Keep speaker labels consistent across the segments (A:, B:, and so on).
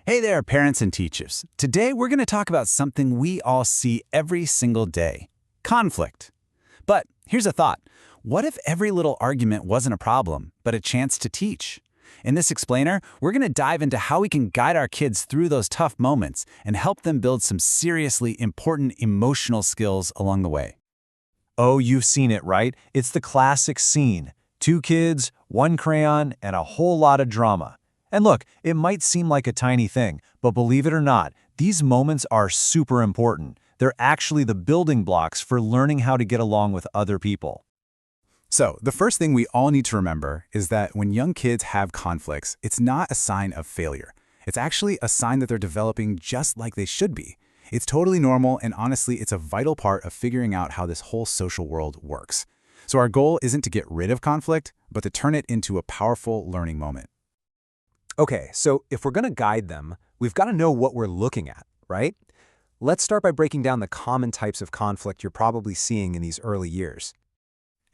A: Hey there, parents and teachers. Today we're going to talk about something we all see every single day: conflict. But here's a thought. What if every little argument wasn't a problem, but a chance to teach? In this explainer, we're going to dive into how we can guide our kids through those tough moments and help them build some seriously important emotional skills along the way.
B: Oh, you've seen it, right? It's the classic scene. Two kids, one crayon, and a whole lot of drama. And look, it might seem like a tiny thing, but believe it or not, these moments are super important. They're actually the building blocks for learning how to get along with other people.
A: So, the first thing we all need to remember is that when young kids have conflicts, it's not a sign of failure. It's actually a sign that they're developing just like they should be. It's totally normal, and honestly, it's a vital part of figuring out how this whole social world works. So our goal isn't to get rid of conflict, but to turn it into a powerful learning moment.
B: Okay, so if we're going to guide them, we've got to know what we're looking at, right? Let's start by breaking down the common types of conflict you're probably seeing in these early years.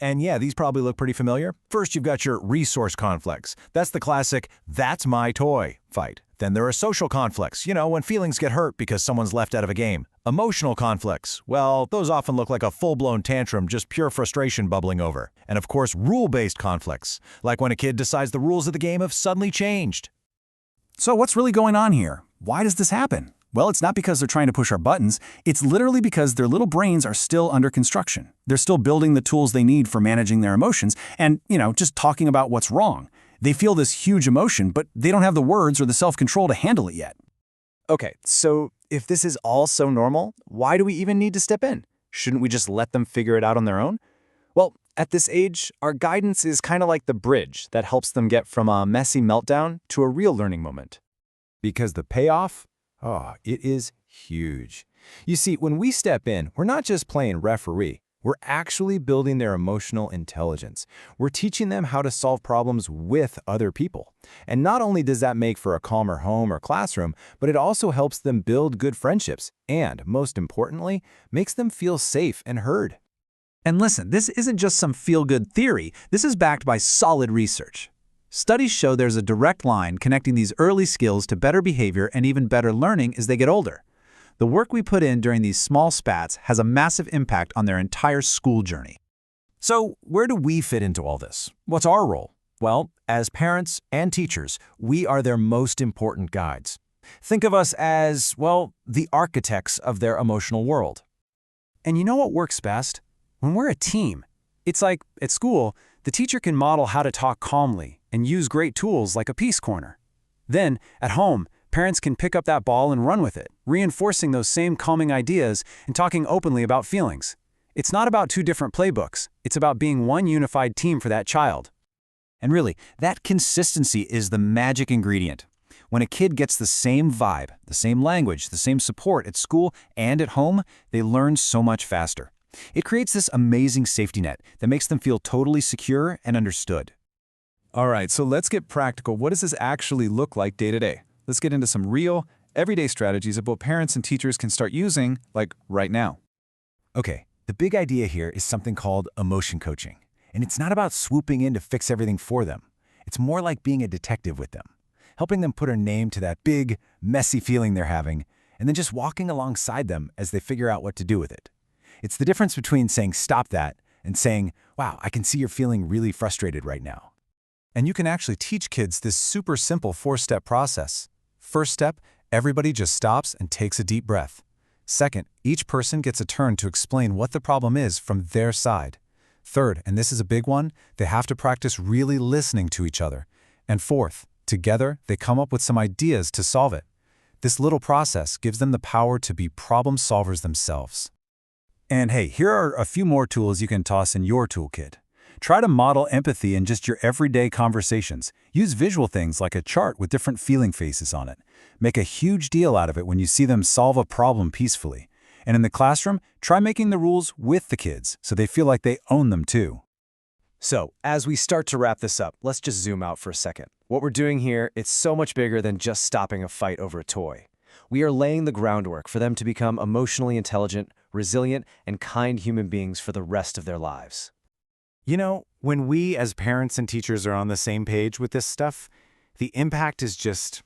C: And yeah, these probably look pretty familiar. First, you've got your resource conflicts. That's the classic, "that's my toy" fight. Then there are social conflicts, when feelings get hurt because someone's left out of a game. Emotional conflicts, well, those often look like a full-blown tantrum, just pure frustration bubbling over. And of course, rule-based conflicts, like when a kid decides the rules of the game have suddenly changed.
A: So what's really going on here? Why does this happen? Well, it's not because they're trying to push our buttons. It's literally because their little brains are still under construction. They're still building the tools they need for managing their emotions and, just talking about what's wrong. They feel this huge emotion, but they don't have the words or the self-control to handle it yet.
B: Okay, so if this is all so normal, why do we even need to step in? Shouldn't we just let them figure it out on their own? Well, at this age, our guidance is kind of like the bridge that helps them get from a messy meltdown to a real learning moment.
C: Because the payoff? Oh, it is huge. You see, when we step in, we're not just playing referee. We're actually building their emotional intelligence. We're teaching them how to solve problems with other people. And not only does that make for a calmer home or classroom, but it also helps them build good friendships and, most importantly, makes them feel safe and heard.
A: And listen, this isn't just some feel-good theory. This is backed by solid research. Studies show there's a direct line connecting these early skills to better behavior and even better learning as they get older. The work we put in during these small spats has a massive impact on their entire school journey.
C: So, where do we fit into all this? What's our role? Well, as parents and teachers, we are their most important guides. Think of us as, the architects of their emotional world.
D: And you know what works best? When we're a team. It's like, at school, the teacher can model how to talk calmly and use great tools like a peace corner. Then, at home, parents can pick up that ball and run with it, reinforcing those same calming ideas and talking openly about feelings. It's not about two different playbooks. It's about being one unified team for that child.
A: And really, that consistency is the magic ingredient. When a kid gets the same vibe, the same language, the same support at school and at home, they learn so much faster. It creates this amazing safety net that makes them feel totally secure and understood.
C: All right, so let's get practical. What does this actually look like day to day? Let's get into some real, everyday strategies that both parents and teachers can start using, like right now. Okay, the big idea here is something called emotion coaching. And it's not about swooping in to fix everything for them. It's more like being a detective with them, helping them put a name to that big, messy feeling they're having, and then just walking alongside them as they figure out what to do with it. It's the difference between saying, "Stop that," and saying, "Wow, I can see you're feeling really frustrated right now."
E: And you can actually teach kids this super simple 4-step process. First step, everybody just stops and takes a deep breath. Second, each person gets a turn to explain what the problem is from their side. Third, and this is a big one, they have to practice really listening to each other. And fourth, together, they come up with some ideas to solve it. This little process gives them the power to be problem solvers themselves. And hey, here are a few more tools you can toss in your toolkit. Try to model empathy in just your everyday conversations. Use visual things like a chart with different feeling faces on it. Make a huge deal out of it when you see them solve a problem peacefully. And in the classroom, try making the rules with the kids so they feel like they own them too.
B: So, as we start to wrap this up, let's just zoom out for a second. What we're doing here, it's so much bigger than just stopping a fight over a toy. We are laying the groundwork for them to become emotionally intelligent, resilient, and kind human beings for the rest of their lives.
C: When we as parents and teachers are on the same page with this stuff, the impact is just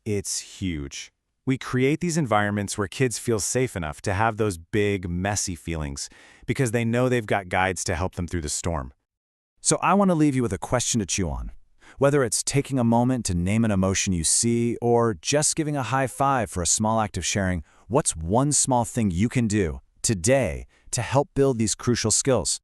B: It's huge. We create these environments where kids feel safe enough to have those big, messy feelings because they know they've got guides to help them through the storm.
A: So I want to leave you with a question to chew on. Whether it's taking a moment to name an emotion you see or just giving a high five for a small act of sharing, what's one small thing you can do today to help build these crucial skills?